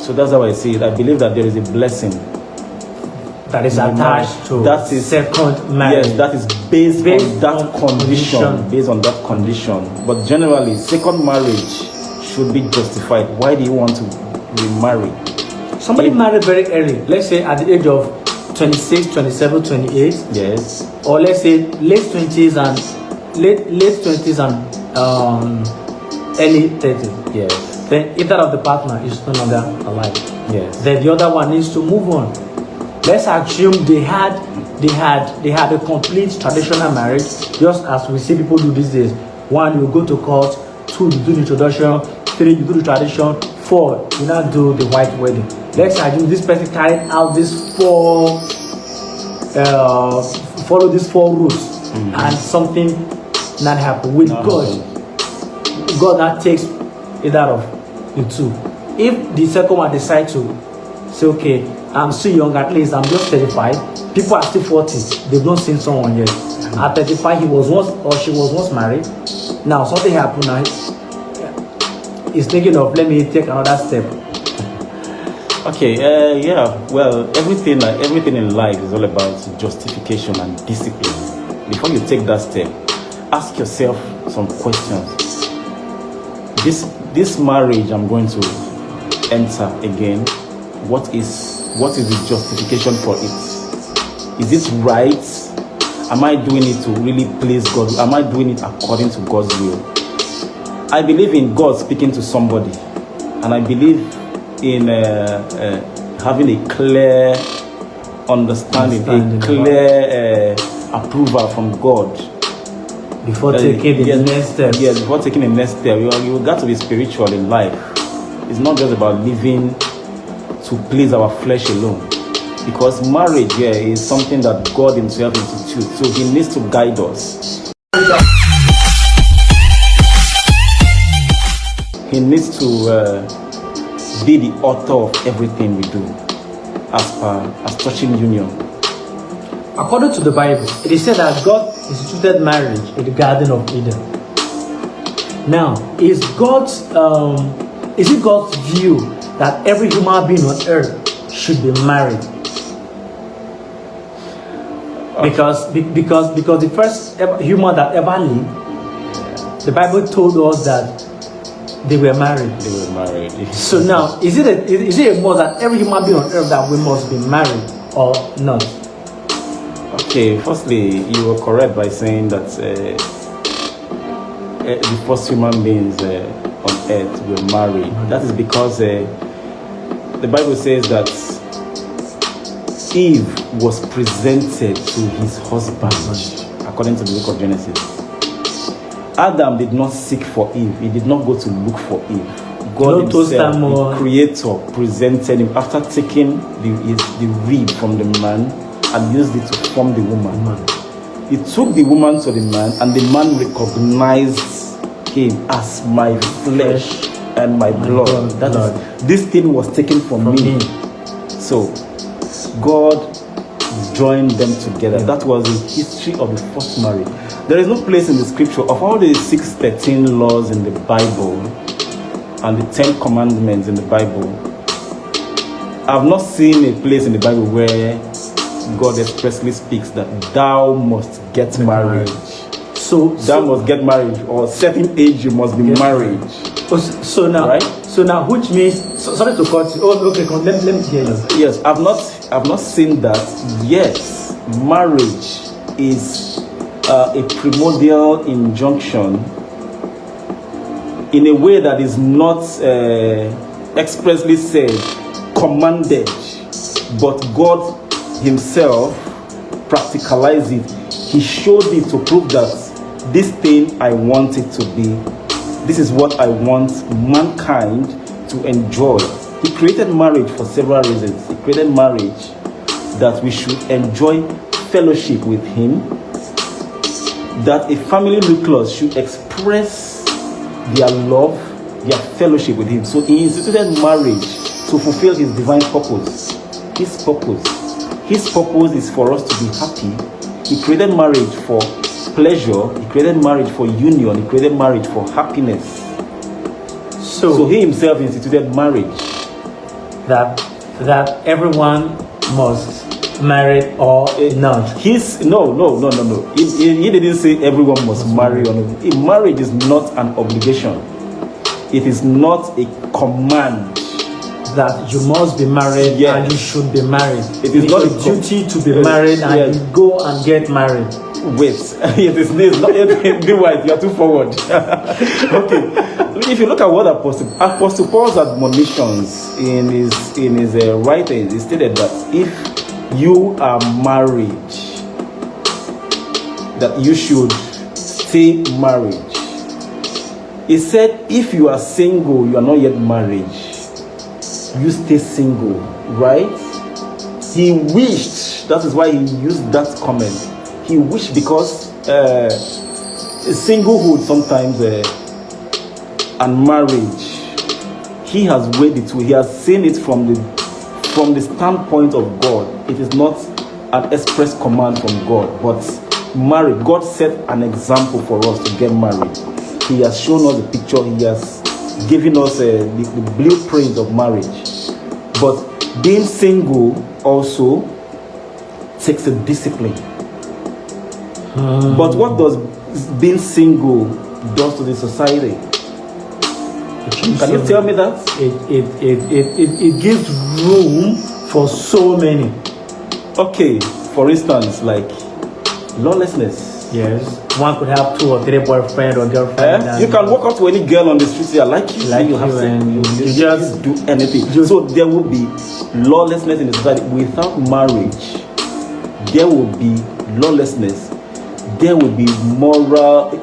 So that's how I see it. I believe that there is a blessing that is attached to that is second marriage. Yes, that is based on that condition. Based on that condition. But generally, second marriage should be justified. Why do you want to remarry? Somebody married very early, let's say at the age of 26, 27, 28. Yes. Or let's say late 20s and early 30s. Yes. Then either of the partner is no longer alive. Yes. Then the other one needs to move on. Let's assume they had a complete traditional marriage, just as we see people do these days. 1, you go to court. 2, you do the introduction. 3, you do the tradition. 4, you now do the white wedding. Let's assume this person carried out these 4, follow these 4 rules, and something not happened with God. God now takes either of the 2. If the second one decides to say, okay, I'm still young, at least I'm just 35. People are still 40. They've not seen someone yet. At 35, he was once or she was once married. Now something happened. Now he's thinking of, let me take another step. Okay. Yeah. Well, everything in life is all about justification and discipline. Before you take that step, ask yourself some questions. This marriage I'm going to enter again. What is the justification for it? Is it right? Am I doing it to really please God? Am I doing it according to God's will? I believe in God speaking to somebody, and I believe in having a clear understanding, a clear approval from God before taking the next step. Yes, before taking the next step, you got to be spiritual in life. It's not just about living to please our flesh alone, because marriage here is something that God himself institutes, so he needs to guide us. He needs to be the author of everything we do as touching union. According to the Bible, it is said that God instituted marriage in the Garden of Eden. Now, is it God's view that every human being on earth should be married? Because the first human that ever lived, the Bible told us that they were married. So now, is it a must that every human being on earth that we must be married or not? Okay, firstly, you were correct by saying that the first human beings on earth were married. That is because the Bible says that Eve was presented to his husband, according to the book of Genesis. Adam did not seek for Eve. He did not go to look for Eve. God himself, the creator, presented him after taking the rib from the man and used it to form the woman. He took the woman to the man, and the man recognized him as my flesh and my blood. This thing was taken from me. So God joined them together. That was the history of the first marriage. There is no place in the scripture of all the 613 laws in the Bible and the 10 commandments in the Bible. I've not seen a place in the Bible where God expressly speaks that thou must get married. So thou must get married, or a certain age you must be married. So now, right? So now, which means, sorry to cut you. Oh, okay, let me hear you. Yes, I've not seen that. Yes, marriage is a primordial injunction in a way that is not expressly said, commanded, but God himself practicalized it. He showed it to prove that this thing I want it to be. This is what I want mankind to enjoy. He created marriage for several reasons. He created marriage that we should enjoy fellowship with him, that a family nucleus should express their love, their fellowship with him. So he instituted marriage to fulfill his divine purpose. His purpose is for us to be happy. He created marriage for pleasure. He created marriage for union. He created marriage for happiness. So he himself instituted marriage that everyone must marry or not. No. He didn't say everyone must marry or not. Marriage is not an obligation. It is not a command that you must be married and you should be married. It is not a duty to be married and you go and get married. Wait, it is not. Be wise, you are too forward. Okay. If you look at what Apostle Paul's admonitions in his writings, he stated that if you are married, that you should stay married. He said, if you are single, you are not yet married, you stay single, right? He wished, that is why he used that comment. He wished, because singlehood sometimes and marriage, he has weighed it too. He has seen it from the standpoint of God. It is not an express command from God, but marriage. God set an example for us to get married. He has shown us the picture. He has given us the blueprint of marriage. But being single also takes a discipline. But what does being single does to the society? Can you tell me that? It gives room for so many. Okay, for instance, like lawlessness. Yes, one could have 2 or 3 boyfriend or girlfriend. You can walk up to any girl on the street, say, I like you, you have and you just do anything. So there will be lawlessness in the society. Without marriage, there will be lawlessness. There will be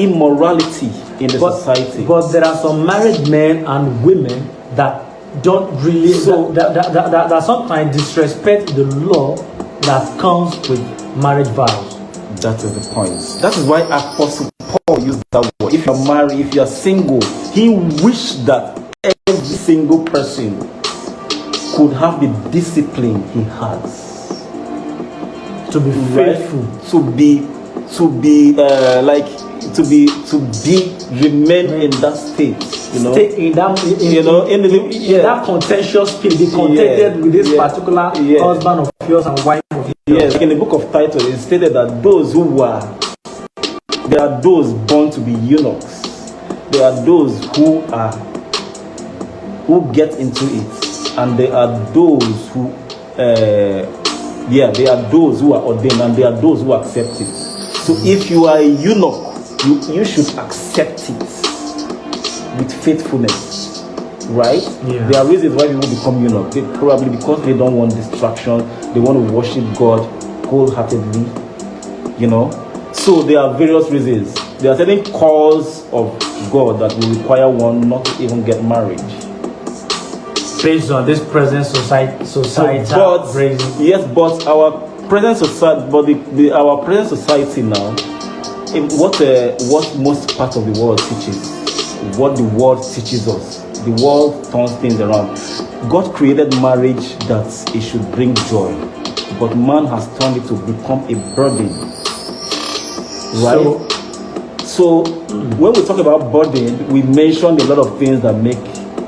immorality in the society. But there are some married men and women that don't really, that sometimes disrespect the law that comes with marriage vows. That is the point. That is why Apostle Paul used that word. If you're married, if you're single, he wished that every single person could have the discipline he has. To be faithful. Remain in that state, Stay in that contentious state, be contented with this particular husband of yours and wife of yours. Yes, in the book of Titus, it stated that there are those born to be eunuchs. There are those who get into it, and there are those who there are those who are ordained, and there are those who accept it. So if you are a eunuch, you should accept it with faithfulness, right? Yeah. There are reasons why people become eunuch. Probably because they don't want distraction. They want to worship God wholeheartedly, So there are various reasons. There are certain calls of God that will require one not to even get married. Based on this present society. But our present society, our present society now, what most part of the world teaches, what the world teaches us, the world turns things around. God created marriage that it should bring joy, but man has turned it to become a burden. Right? So when we talk about burden, we mentioned a lot of things that make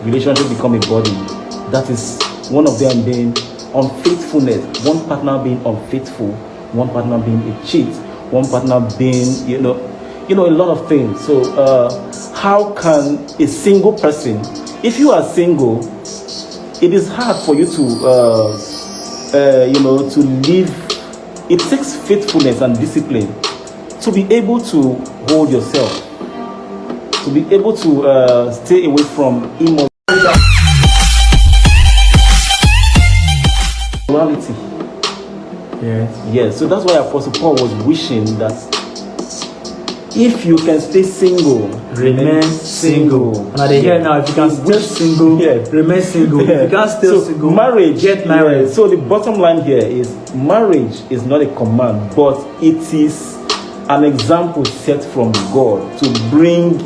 relationship become a burden. That is one of them being unfaithfulness, one partner being unfaithful, one partner being a cheat, one partner being, a lot of things. So how can a single person, if you are single, it is hard for you to live. It takes faithfulness and discipline to be able to hold yourself, to be able to stay away from immorality. Yes. So that's why Apostle Paul was wishing that if you can stay single, remain single. Now they hear now, if you can stay single, remain single. If you can't stay single, marriage, get married. Yeah. So the bottom line here is marriage is not a command, but it is an example set from God to bring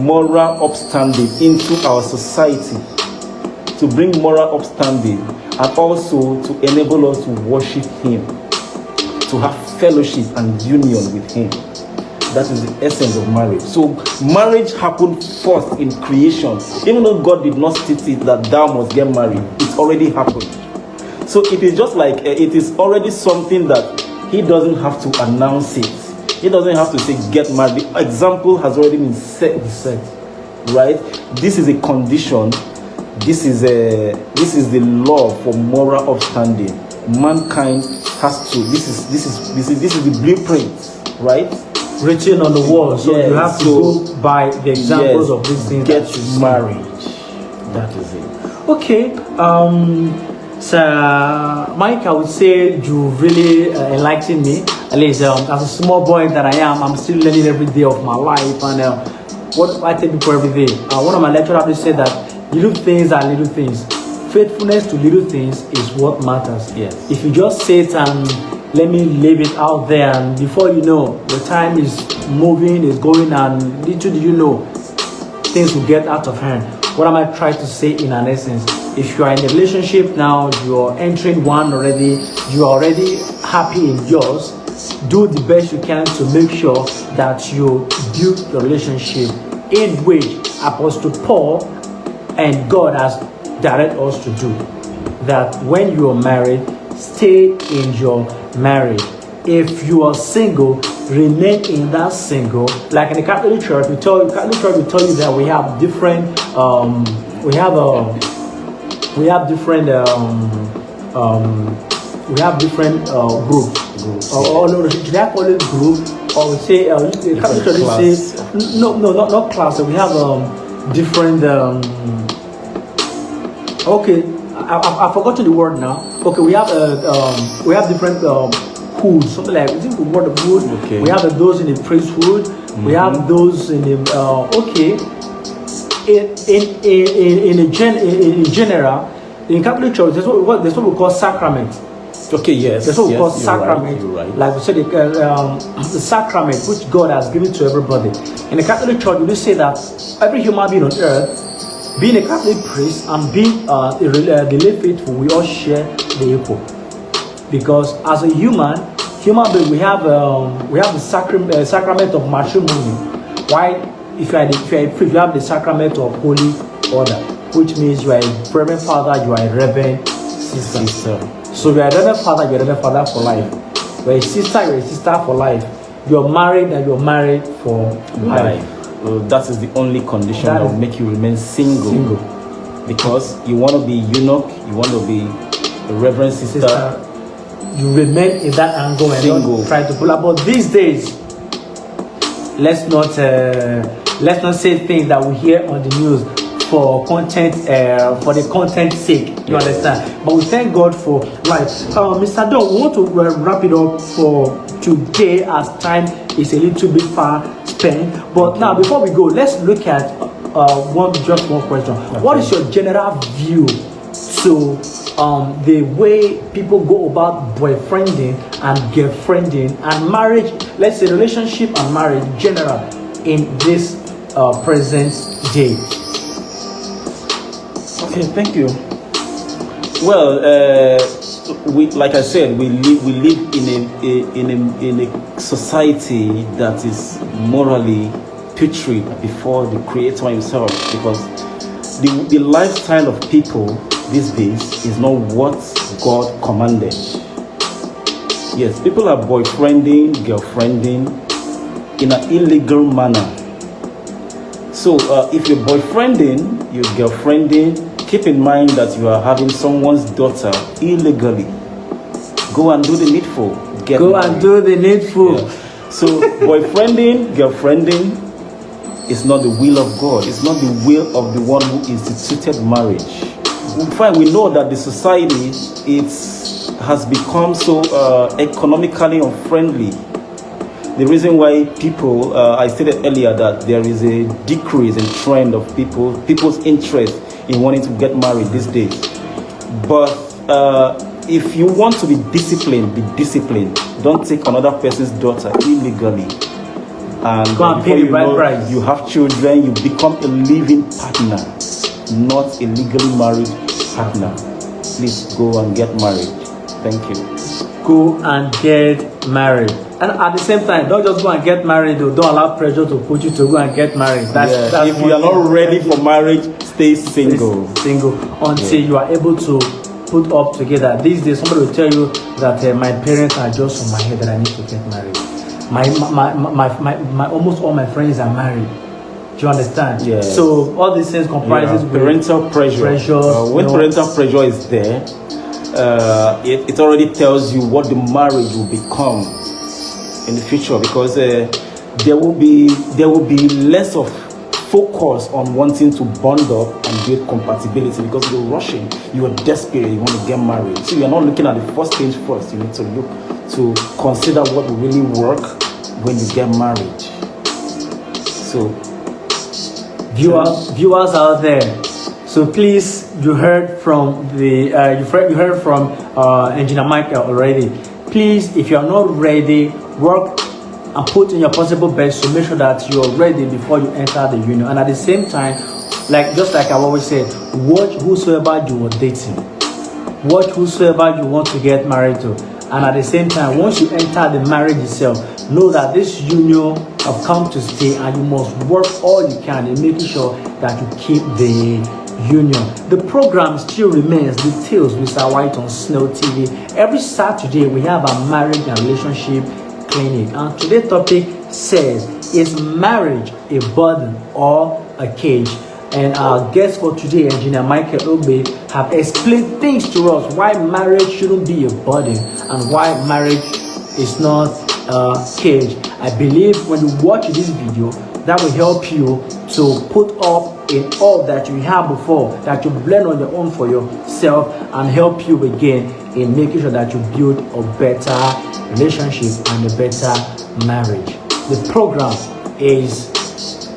moral upstanding into our society, to bring moral upstanding, and also to enable us to worship Him, to have fellowship and union with Him. That is the essence of marriage. So marriage happened first in creation. Even though God did not state it that thou must get married, it already happened. So it is just like it is already something that he doesn't have to announce it. He doesn't have to say get married. The example has already been set, right? This is a condition. This is the law for moral upstanding. Mankind has to. This is the blueprint, right? Written on the wall. So you have to go by the examples of these things. Get married. That is it. Okay. So, Mike, I would say you really enlightened me. At least as a small boy that I am, I'm still learning every day of my life. And what I tell people every day, one of my lecturers always said that little things are little things. Faithfulness to little things is what matters. Yes. If you just sit and let me leave it out there, and before you know, the time is moving, is going, and little do you know, things will get out of hand. What am I trying to say in an essence? If you are in a relationship now, you are entering one already, you are already happy in yours, do the best you can to make sure that you build the relationship in which Apostle Paul and God has directed us to do. That when you are married, stay in your marriage. If you are single, remain in that single. Like in the Catholic Church, we tell you that we have different groups. Or no, should I call it group? Or we say the Catholic Church say not class. We have different. Okay, I forgot the word now. Okay, we have different hoods, something like I think the word of hood. Okay. We have those in the priesthood. Mm-hmm. We have those in the in general in Catholic Church. There's what we call sacrament. Okay, yes. That's what we call sacrament. Right. Like we said, the sacrament which God has given to everybody. In the Catholic Church, we say that every human being on earth, being a Catholic priest and being the lay faithful, we all share the equal. Because as a human being, we have the sacrament of matrimony. Why? If you are a priest, you have the sacrament of holy order, which means you are a reverend father, you are a reverend sister. So you are a reverend father, you are a reverend father for life. You are a sister, you are a sister for life. You are married, and you are married for life. That is the only condition that will make you remain single. Because you want to be eunuch, you want to be a reverend sister. You remain in that angle and don't try to pull up. But these days, let's not say things that we hear on the news for content, for the content sake. You understand? But we thank God for life. Mr. Don, we want to wrap it up for today as time is a little bit far spent. But now, before we go, let's look at one question. Okay. What is your general view to the way people go about boyfriending and girlfriending and marriage, let's say relationship and marriage in general in this present day? Okay, thank you. Well, like I said, we live in a society that is morally putrid before the Creator Himself, because the lifestyle of people these days is not what God commanded. Yes, people are boyfriending, girlfriending in an illegal manner. So if you're boyfriending, you're girlfriending, keep in mind that you are having someone's daughter illegally. Go and do the needful. Go and do the needful. Yeah. So boyfriending, girlfriending is not the will of God. It's not the will of the one who instituted marriage. We know that the society has become so economically unfriendly. The reason why people, I stated earlier that there is a decrease in trend of people's interest in wanting to get married these days. But if you want to be disciplined, be disciplined. Don't take another person's daughter illegally. And before you know, you have children, you become a living partner, not a legally married partner. Please go and get married. Thank you. go and get married. And at the same time, don't just go and get married, though. Don't allow pressure to put you to go and get married. That's if you are not ready for marriage, stay single. Until you are able to put up together. These days, somebody will tell you that my parents are just on my head that I need to get married. My almost all my friends are married. Do you understand? Yeah. So all these things comprises parental pressure. When parental pressure is there, it already tells you what the marriage will become in the future, because there will be less of focus on wanting to bond up and build compatibility, because you're rushing, you are desperate, you want to get married. So you're not looking at the first stage first. You need to look to consider what will really work when you get married. So viewers out there, so please, you heard from the you heard from Engineer Michael already. Please, if you are not ready, work and put in your possible best to make sure that you are ready before you enter the union. And at the same time, just like I've always said, watch whosoever you are dating, watch whosoever you want to get married to. And at the same time, once you enter the marriage itself, know that this union have come to stay, and you must work all you can in making sure that you keep the union. The program still remains Details with Mr. White on Snow TV. Every Saturday we have a marriage and relationship clinic, and today's topic says, is marriage a burden or a cage? And our guest for today, Engineer Michael Ogbe, have explained things to us why marriage shouldn't be a burden and why marriage is not a cage. I believe when you watch this video, that will help you to put up in all that you have before, that you learn on your own for yourself, and help you again in making sure that you build a better relationship and a better marriage. The program is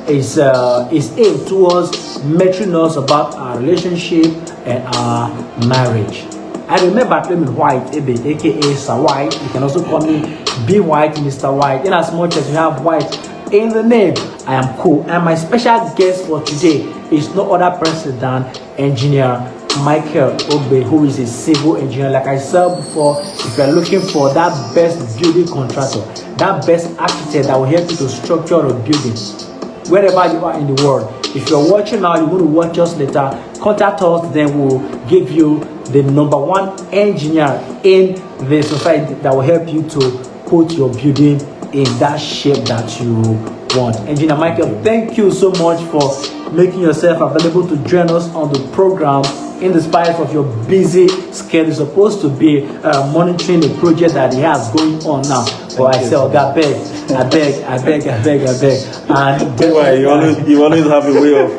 aimed towards mentoring us about our relationship and our marriage. I remember playing White, aka Sir White. You can also call me B White, Mr. White. In as much as you have White in the name, I am cool. And my special guest for today is no other person than Engineer Michael Ogbe, who is a civil engineer. Like I said before, if you are looking for that best building contractor, that best architect that will help you to structure a building, wherever you are in the world, if you're watching now, you want to watch us later, contact us, then we'll give you the #1 engineer in the society that will help you to put your building in that shape that you want. Engineer Michael, thank you so much for making yourself available to join us on the program in the spite of your busy schedule. You're supposed to be monitoring the project that he has going on now. But I said, I beg. And you always have a way of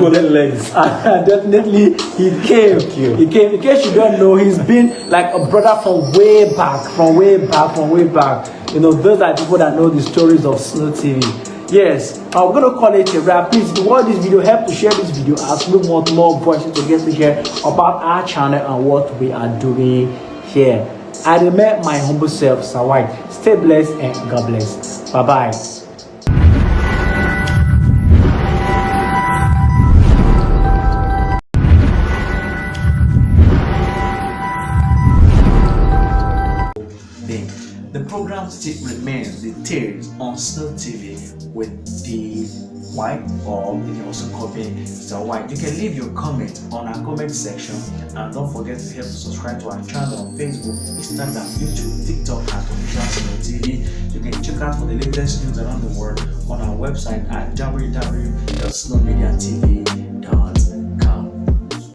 pulling legs. And definitely he came. In case you don't know, he's been like a brother from way back. You know, those are people that know the stories of Snow TV. Yes, I'm going to call it a wrap. Please, if you want this video, help to share this video as we want more voices to get to hear about our channel and what we are doing here. I remain my humble self, Sir White. Stay blessed and God bless. Bye-bye. The program still remains Details on Snow TV with the White, or you can also call me Mr. White. You can leave your comment on our comment section, and don't forget to help subscribe to our channel on Facebook, Instagram, YouTube, TikTok at Official Snow TV. You can check out for the latest news around the world on our website at www.snowmediatv.com.